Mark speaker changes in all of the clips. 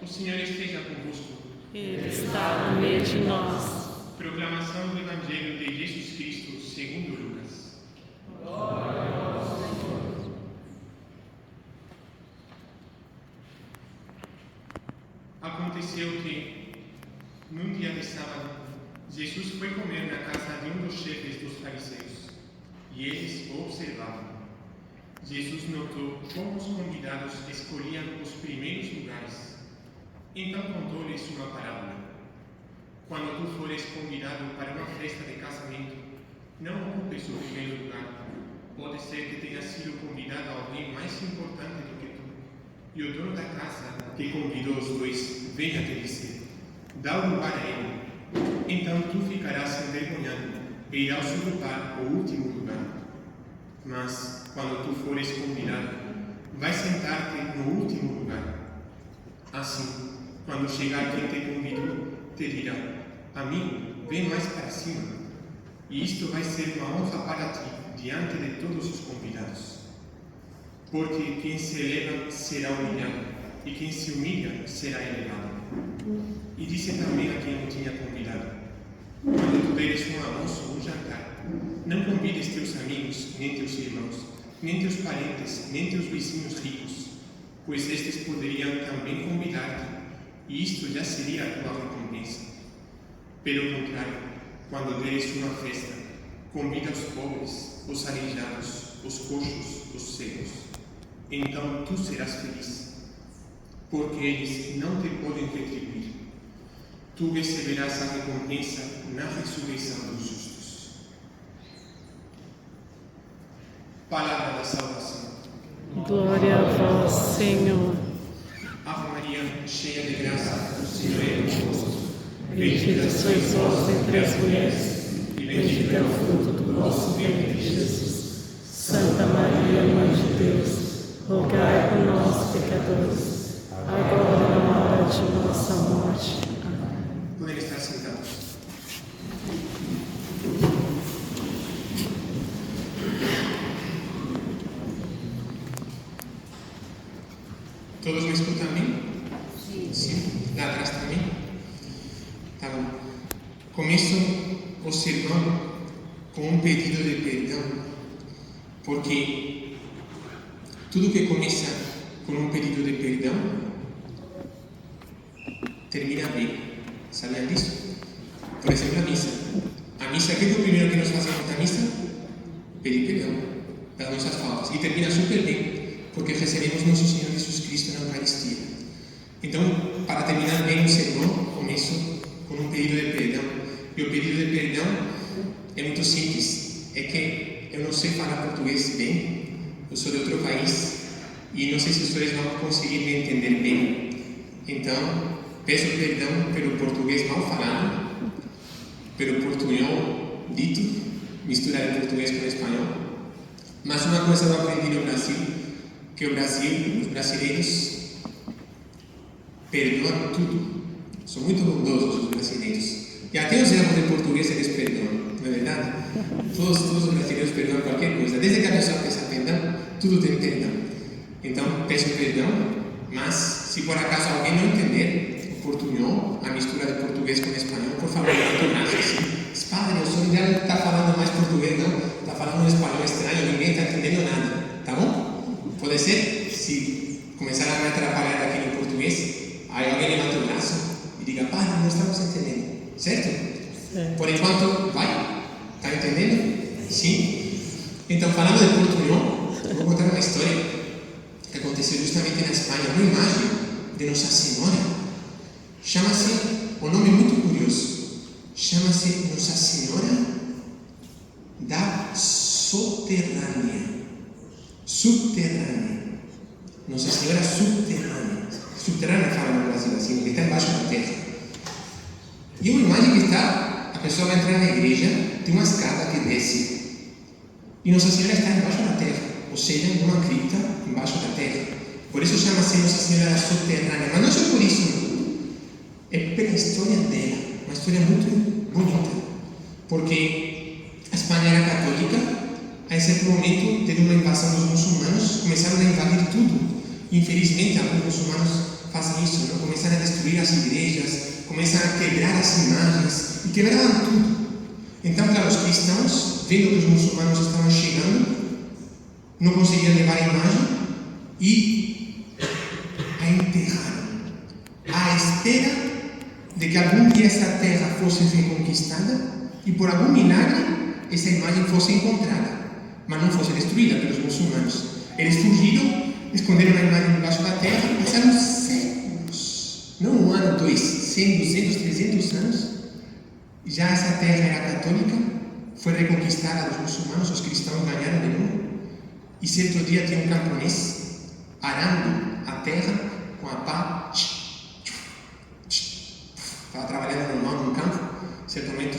Speaker 1: O Senhor esteja convosco.
Speaker 2: Ele está no meio de nós.
Speaker 1: Proclamação do Evangelho de Jesus Cristo segundo Lucas.
Speaker 2: Glória a vós, Senhor.
Speaker 1: Aconteceu que, num dia de sábado, Jesus foi comer na casa de um dos chefes dos fariseus, e eles o observavam. Jesus notou como os convidados escolhiam os primeiros lugares. Então contou-lhes uma parábola. Quando tu fores convidado para uma festa de casamento, não ocupes o primeiro lugar. Pode ser que tenha sido convidado alguém mais importante do que tu, e o dono da casa, que convidou os dois, venha te dizer: dá o lugar a ele. Então tu ficarás envergonhado e irás ocupar o último lugar. Mas, quando tu fores convidado, vai sentar-te no último lugar. Assim, quando chegar quem te convidou, te dirá: amigo, vem mais para cima. E isto vai ser uma honra para ti, diante de todos os convidados. Porque quem se eleva será humilhado, e quem se humilha será elevado. E disse também a quem o tinha convidado: quando tu deres um almoço ou um jantar, não convides teus amigos, nem teus irmãos, nem teus parentes, nem teus vizinhos ricos, pois estes poderiam também convidar-te, e isto já seria a tua recompensa. Pelo contrário, quando deres uma festa, convida os pobres, os aleijados, os coxos, os cegos. Então tu serás feliz, porque eles não te podem retribuir. Tu receberás a recompensa na ressurreição dos justos. Palavra da salvação.
Speaker 2: Glória a vós, Senhor.
Speaker 1: Ave Maria, cheia de graça, o Senhor é convosco.
Speaker 2: Bendita sois vós entre as mulheres, e bendito é o fruto do vosso ventre, Jesus. Santa Maria, Mãe de Deus, rogai por nós, pecadores, agora e na hora de nossa morte. Amém.
Speaker 1: Podem estar sentados. Todos me escutam bem? Sim. Lá atrás também? Tá bom. Começo o sermão com um pedido de perdão, porque tudo que começa com um pedido de perdão termina bem. Sabiam disso? Por exemplo, a missa. A missa, que é o primeiro que nós fazemos na missa? Pedir perdão pelas nossas faltas. E termina super bem, porque recebemos nosso Senhor Jesus Cristo na Eucaristia. Então, para terminar bem o sermão, começo com um pedido de perdão. E o pedido de perdão é muito simples. É que eu não sei falar português bem, eu sou de outro país, e não sei se vocês vão conseguir me entender bem. Então, peço perdão pelo português mal falado, pelo portunhol dito, mistura de português com espanhol. Mas uma coisa eu aprendi no Brasil, que o Brasil, os brasileiros, perdoam tudo. São muito bondosos os brasileiros. E até os erros de português eles perdoam, não é verdade? Todos os brasileiros perdoam qualquer coisa. Desde que a pessoa peça perdão, tudo tem perdão. Então, peço perdão, mas se por acaso alguém não entender o portunhol, a mistura de português com espanhol, por favor, não tornasse assim. Padre, o senhor já está falando mais português, não? Está falando um espanhol estranho, ninguém está entendendo nada. Tá bom? Pode ser? Se começar a me atrapalhar aqui no português, aí alguém levanta o braço e diga: Padre, não estamos entendendo. Certo? Por enquanto, vai? Está entendendo? Sim? Então, falando de portunhol, vou contar uma história que aconteceu justamente na Espanha, uma imagem de Nossa Senhora. Chama-se, um nome muito curioso, chama-se Nossa Senhora da Soterrânea. Subterrânea. Nossa Senhora subterrânea. Subterrânea fala no Brasil assim, que está embaixo da terra. E uma imagem que está, a pessoa vai entrar na igreja, tem uma escada que desce, e Nossa Senhora está embaixo da terra, ou seja, numa cripta embaixo da terra. Por isso chama-se Nossa Senhora subterrânea, mas não só por isso, não. É pela história dela, uma história muito bonita, porque a Espanha era católica. A certo momento, teve uma invasão dos muçulmanos, começaram a invadir tudo. Infelizmente, alguns muçulmanos
Speaker 3: fazem isso, não? Começam a destruir as igrejas, começam a quebrar as imagens, e quebraram tudo. Então, claro, os cristãos, vendo que os muçulmanos estavam chegando, não conseguiam levar a imagem e a enterraram, à espera de que algum dia essa terra fosse reconquistada e por algum milagre essa imagem fosse encontrada, mas não fosse destruída pelos muçulmanos. Eles fugiram, esconderam a imagem debaixo da terra e passaram séculos, não um ano, 2, 100, 200, 300 anos. Já essa terra era católica, foi reconquistada dos muçulmanos, os cristãos ganharam de novo. E certo dia tinha um camponês arando a terra com a pá. Estava trabalhando normal no campo, certo momento.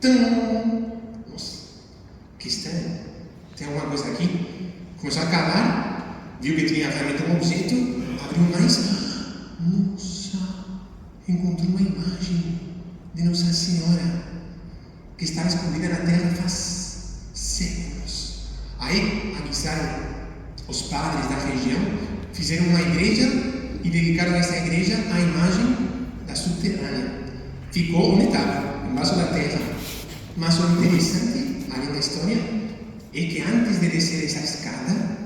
Speaker 3: Aí, nossa, que estranho, tem alguma coisa aqui? Começou a cavar, viu que tinha realmente um objeto, abriu mais. Nossa, encontrou uma imagem de Nossa Senhora que estava escondida na terra faz séculos. Aí avisaram os padres da região, fizeram uma igreja e dedicaram essa igreja à imagem da subterrânea. Ficou onde estava, embaixo da terra. Mas o interessante, além da história, é que antes de descer essa escada,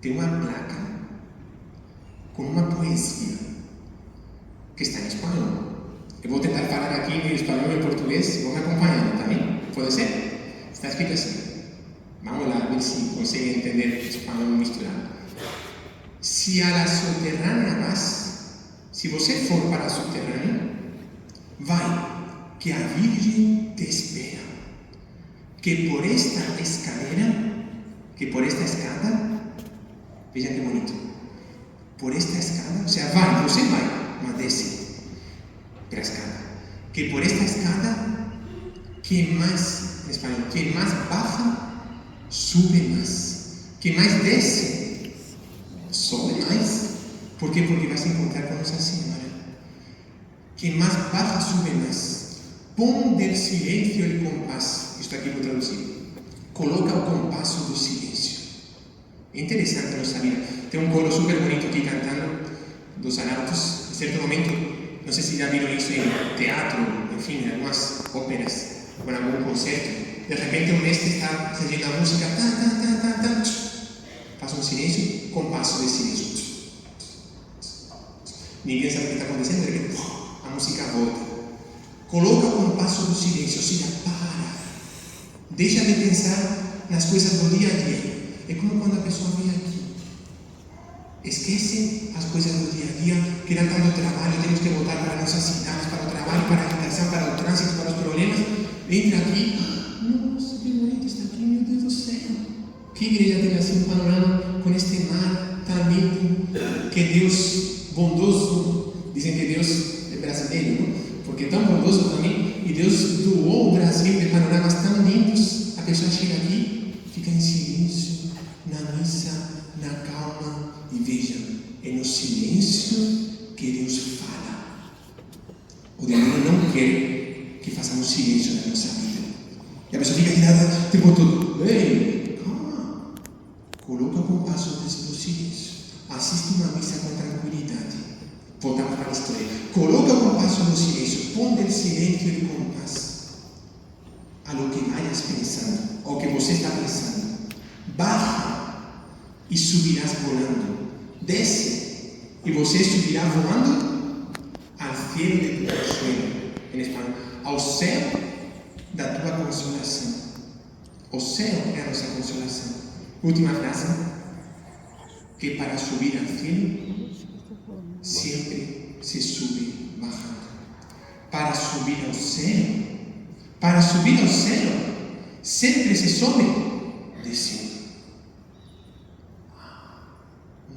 Speaker 3: tem uma placa com uma poesia que está em espanhol. Eu vou tentar falar aqui em espanhol e em português, vão me acompanhando, tá bem? Pode ser? Está escrito assim. Vamos lá, ver se conseguem entender espanhol misturado. Se a la subterrânea vas, se você for para a subterrânea, vai, que a Virgem te espera. Que por esta escalera, que por esta escada, vejam que bonito, por esta escada, o sea, vai, você vai, mas desce pela escada. Que por esta escada, que mais, em espanhol, que mais baja, sube mais. Que mais desce, sobe mais. ¿Por qué? Porque vas a encontrar con Nossa Senhora. Que más baja, sube más. Pon del silencio el compás. Isto aqui vou traduzir. Coloca o compasso do silêncio. É interessante a nossa vida. Tem um coro super bonito aqui cantando dos arautos. Em certo momento, não sei se já viram isso em teatro, enfim, em algumas óperas, ou em algum concerto. De repente o mestre está fazendo a música, faz um silêncio, compasso de silêncio. Ninguém sabe o que está acontecendo, de repente a música volta. Coloca o compasso do silêncio, ou seja, para. Deixa de pensar nas coisas do dia a dia. É como quando a pessoa vem aqui. Esquece as coisas do dia a dia, que dá tanto trabalho, temos que voltar para nossas cidades, para o trabalho, para a habitação, para o trânsito, para os problemas. Entra aqui. Nossa, que bonito está aqui, meu Deus do céu. Que igreja tem assim um panorama com este mar tão lindo, que Deus bondoso, dizem que Deus é brasileiro, não? Porque é tão bondoso também, e Deus doou o Brasil de panoramas tão lindos. A pessoa chega aqui, fica em silêncio, na missa, na calma, e veja, é no silêncio que Deus fala. O diabo não quer que façamos silêncio na nossa vida. E a pessoa fica irada o tempo todo. Ei, calma. Coloca o compasso do silêncio. Assiste uma missa com tranquilidade. Voltamos para a história. Coloca o compasso do silêncio. Põe del silêncio e compasso a lo que vayas pensando, ao que você está pensando. Baja e subirás volando. Desce e você subirá voando ao cielo de tu consuelo. Em espanhol, ao céu da tua consolação. O céu é a nossa consolação. Última frase. Que para subir ao cielo sempre se sube bajando. Para subir ao céu, sempre se sobe descendo.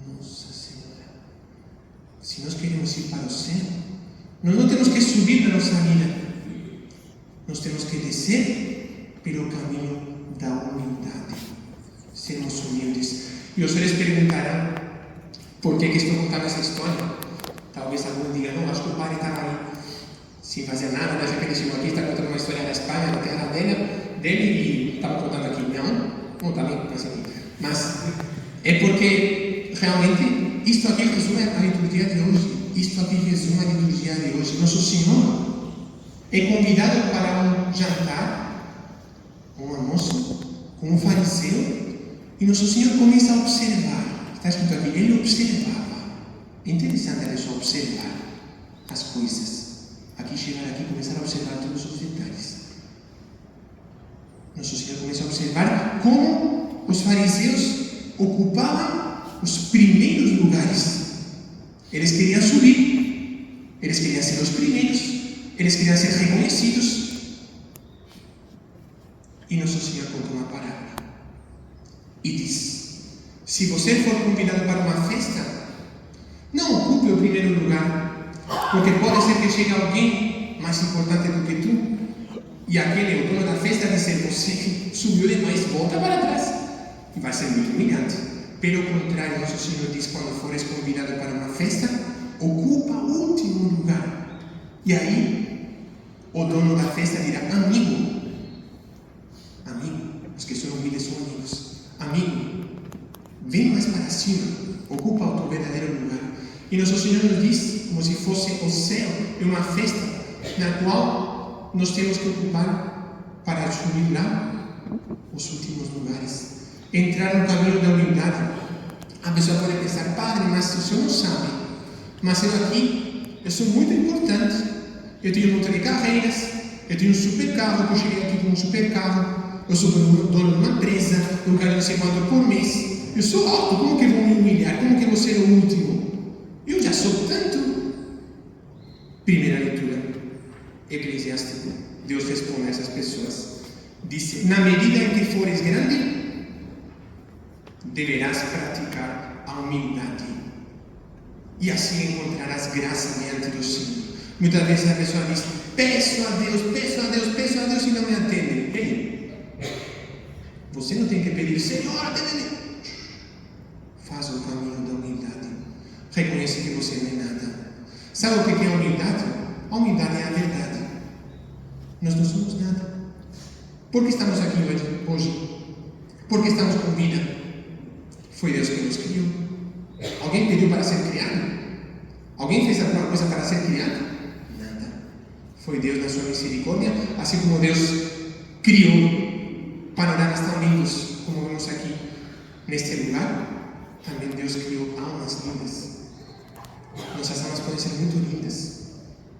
Speaker 3: Nossa Senhora, se nós queremos ir para o céu, nós não temos que subir na nossa vida, nós temos que descer pelo caminho da humildade, sermos humildes. E os senhores perguntarão por que estou contando essa história. Talvez algum diga, não, acho que o padre estava aí sem fazer nada, de repente chegou aqui, está contando uma história da Espanha, da terra dele e estava contando aqui. Não, também, mas aqui. Mas é porque realmente, isto aqui resume a liturgia de hoje. Isto aqui resume a liturgia de hoje. Nosso Senhor é convidado para um jantar, um almoço, com um fariseu, e Nosso Senhor começa a observar. Está escrito aqui, ele observava. É interessante a pessoa observar as coisas. Aqui, chegar aqui, começar a observar todos os detalhes. Nosso Senhor começa a observar como os fariseus ocupavam os primeiros lugares. Eles queriam subir, eles queriam ser os primeiros, eles queriam ser reconhecidos. E Nosso Senhor conta uma parábola e diz: se você for convidado para uma festa, não ocupe o primeiro lugar, porque pode ser que chegue alguém mais importante do que tu, e aquele, o dono da festa, dizer: você subiu demais, volta para trás. E vai ser muito humilhante. Pelo contrário, Nosso Senhor diz: quando fores convidado para uma festa, ocupa o último lugar. E aí, o dono da festa dirá: amigo, os que são humildes são amigos, amigo, vem mais para cima, ocupa o teu verdadeiro lugar. E Nosso Senhor nos diz, como se fosse o céu, uma festa na qual nós temos que ocupar para subir lá os últimos lugares, entrar no caminho da humildade. A pessoa pode pensar: padre, mas o senhor não sabe, mas eu aqui, eu sou muito importante, eu tenho um monte de carreiras, eu tenho um super carro, eu cheguei aqui com um super carro, eu sou dono de uma empresa, eu ganho não sei quanto por mês, eu sou alto, como que vão me humilhar, como que vou ser o último? Eu já sou tanto. Primeira leitura, Eclesiástico. Deus responde a essas pessoas. Diz: na medida em que fores grande, deverás praticar a humildade, e assim encontrarás graça diante do Senhor. Muitas vezes a pessoa diz: peço a Deus e não me atende. Ei, você não tem que pedir: Senhor, atende-me. Faz o caminho da humildade. Reconhece que você não é nada. Sabe o que é a humildade? A humildade é a verdade. Nós não somos nada. Por que estamos aqui hoje? Por que estamos com vida? Foi Deus que nos criou. Alguém pediu para ser criado? Alguém fez alguma coisa para ser criado? Nada. Foi Deus na sua misericórdia, assim como Deus criou panoramas tão lindos como vemos aqui neste lugar, também Deus criou almas lindas. Nossas almas podem ser muito lindas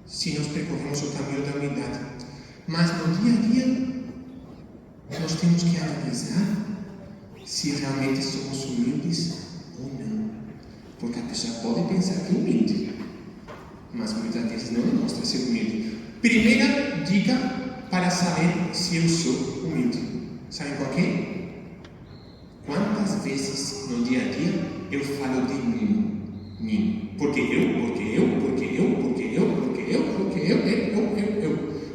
Speaker 3: se nós percorremos o caminho da humildade. Mas no dia a dia, nós temos que analisar se realmente somos humildes ou não. Porque a pessoa pode pensar que é humilde, mas muitas vezes não demonstra ser humilde. Primeira dica para saber se eu sou humilde. Sabe qual é? Quantas vezes no dia a dia eu falo de mim? Porque eu.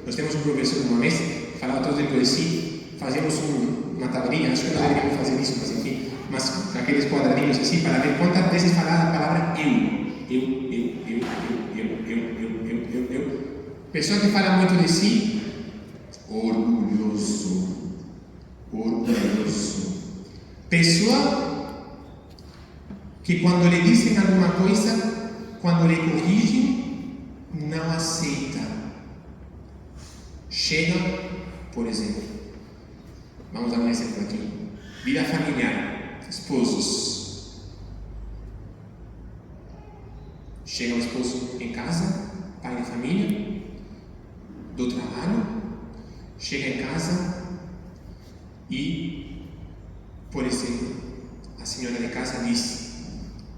Speaker 3: Nós temos um professor uma vez, falava todo tempo de si, fazíamos uma tabelinha, acho que não deveríamos fazer isso, mas enfim, mas aqueles quadradinhos assim, para ver quantas vezes falava a palavra eu. Pessoa que fala muito de si, orgulhoso. Pessoa que quando lhe dizem alguma coisa, quando lhe corrigem, não aceita. Chega, por exemplo, vamos dar um exemplo aqui, vida familiar, esposos. Chega o esposo em casa, pai de família, do trabalho, chega em casa e, por exemplo, a senhora de casa diz: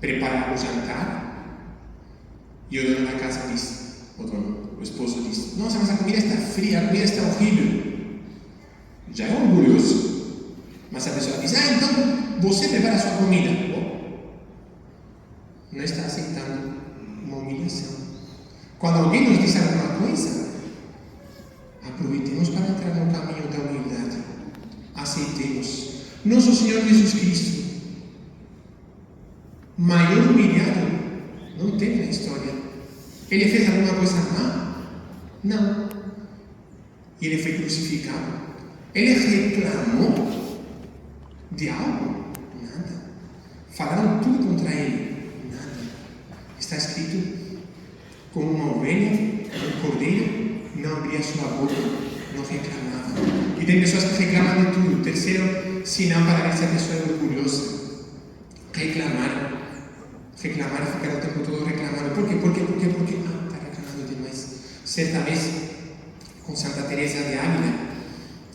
Speaker 3: prepara o jantar, e o dono da casa diz, o esposo diz: nossa, mas a comida está fria, a comida está horrível. Já é orgulhoso. Mas a pessoa diz: então você prepara a sua comida. Não está aceitando uma humilhação. Quando alguém nos diz alguma coisa, aproveitemos para entrar no caminho da humildade. Aceitemos. Nosso Senhor Jesus Cristo, maior humilhado, não teve na história. Ele fez alguma coisa má? Não. E ele foi crucificado. Ele reclamou de algo? Nada. Falaram tudo contra ele. Nada. Está escrito: como uma ovelha, um cordeiro, não abria sua boca, não reclamava. E tem pessoas que reclamam de tudo. Terceiro sinal para ver se a pessoa é orgulhosa. Reclamar e ficar o tempo todo reclamando. Por quê? Está reclamando demais. Certa vez, com Santa Teresa de Ávila,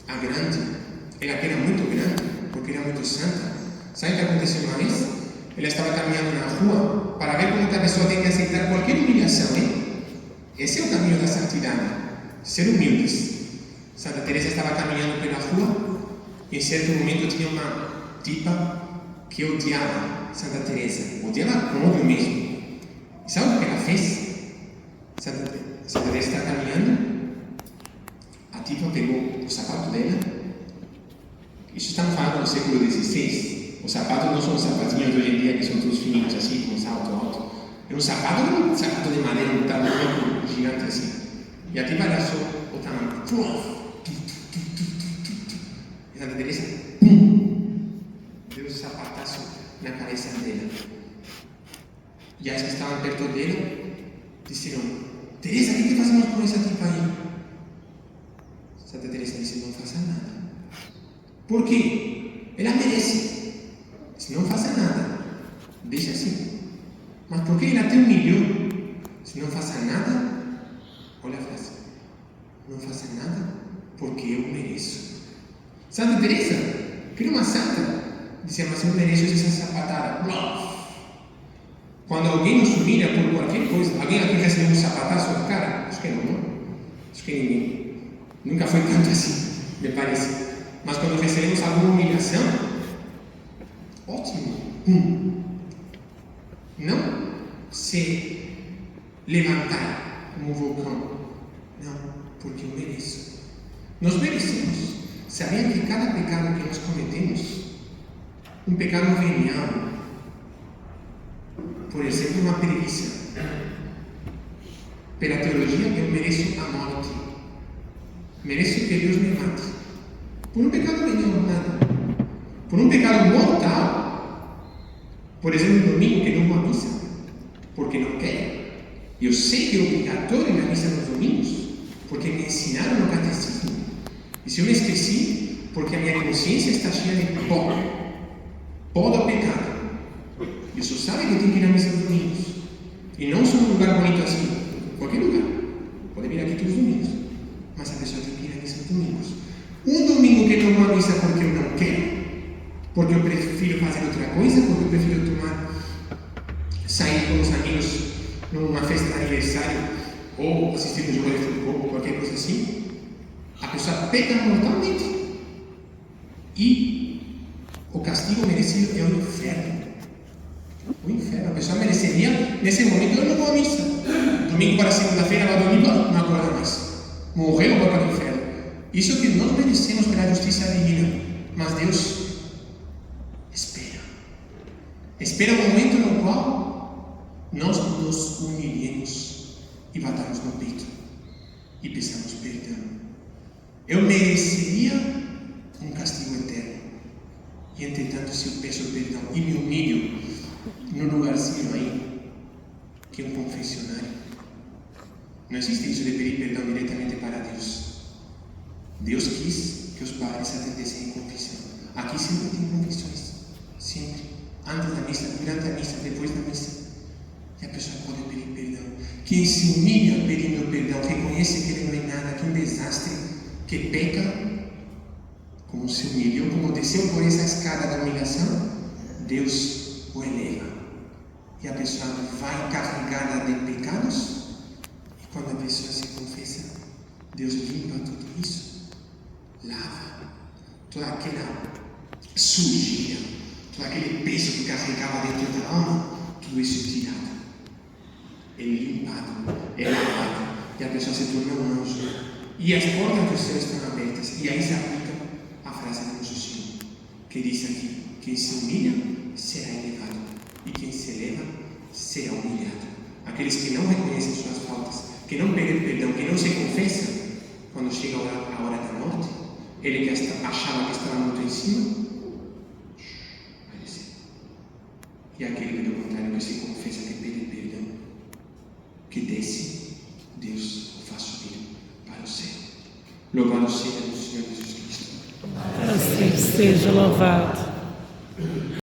Speaker 3: a grande, ela que era muito grande, porque era muito santa. Sabe o que aconteceu uma vez? Ela estava caminhando na rua para ver como a pessoa tem que aceitar qualquer humilhação, hein? Esse é o caminho da santidade, ser humildes. Santa Teresa estava caminhando pela rua e em certo momento tinha uma tipa que odiava Santa Teresa, odiava com ódio mesmo. E sabe o que ela fez? Santa Teresa está caminhando, a tipa pegou o sapato dela. Isso estamos falando no século XVI. Os sapatos não são os sapatinhos de hoje em dia que são todos fininhos assim, com salto alto. Era um sapato de madeira, um tamanho gigante assim. E a tipa era só o tamanho. E Santa Teresa, deu um sapataço na cabeça dela. E as que estavam perto dela disseram: Teresa, o que fazemos com essa tipa aí? Santa Teresa disse: não faça nada. Por quê? Ela merece. Se não faça nada, deixa assim. Mas porque ela te humilhou? Se não faça nada, olha a frase: não faça nada porque eu mereço. Santa Teresa, que era uma santa, dizia: mas eu mereço essa sapatada. Quando alguém nos humilha por qualquer coisa, alguém aqui recebeu um sapataço na cara? Acho que não. Acho que ninguém. Nunca foi tanto assim, me parece. Mas quando recebemos alguma humilhação, ótimo. Não se levantar como um vulcão. Não, porque eu mereço. Nós merecemos. Sabiam que cada pecado que nós cometemos, um pecado venial, por exemplo, uma preguiça, pela teologia eu mereço a morte. Mereço que Deus me mate. Por um pecado venial, nada. Por um pecado mortal, por exemplo, domingo que não vou à missa, porque não quero. Eu sei que é obrigatório ir à missa nos domingos, porque me ensinaram no catecismo. E se eu me esqueci, porque a minha consciência está cheia de pó do pecado. Eu só sabe que eu tenho que ir à missa nos domingos. E não só num lugar bonito assim, qualquer lugar. Pode vir aqui todos os domingos. Mas a pessoa tem que ir à missa nos domingos. Um domingo que não vou à missa porque eu não quero, porque eu prefiro fazer outra coisa, porque eu prefiro sair com os amigos numa festa de aniversário, ou assistir um jogo de futebol, ou qualquer coisa assim, a pessoa peca mortalmente. E o castigo merecido é o inferno. O inferno. A pessoa mereceria, nesse momento, eu não vou à missa. Domingo para segunda-feira, vai dormir, não acorda mais. Morreu, vai para o inferno. Isso que nós merecemos pela justiça divina. Mas Deus espera o momento no qual nós nos humilhemos e batamos no peito e peçamos perdão. Eu mereceria um castigo eterno. E entretanto, se eu peço perdão e me humilho no lugarzinho aí, que é um confessionário, não existe isso de pedir perdão diretamente para Deus. Deus quis que os padres atendessem em confissão. Aqui sempre tem confissões. Sempre. Antes da missa, durante a missa, depois da missa. E a pessoa pode pedir perdão. Quem se humilha pedindo perdão, reconhece que ele não é nada, que é um desastre, que peca, como se humilhou, como desceu por essa escada da humilhação, Deus o eleva. E a pessoa vai carregada de pecados, e quando a pessoa se confessa, Deus limpa tudo isso, lava toda aquela sujeira, todo aquele peso que carregava dentro da alma, tudo isso tirado, é limpado, é lavado, e a pessoa se torna um anjo, e as portas do céu estão abertas. E aí se aplica a frase do nosso Senhor, que diz aqui: quem se humilha será elevado, e quem se eleva será humilhado. Aqueles que não reconhecem suas faltas, que não pedem perdão, que não se confessam, quando chega a hora da morte, ele que achava que estava muito em cima, vai descer. e aquele que do contrário que se confessa que pede perdão, que desse, Deus o faz subir para o céu. Louvado seja o Senhor Jesus Cristo.
Speaker 2: Para sempre seja louvado.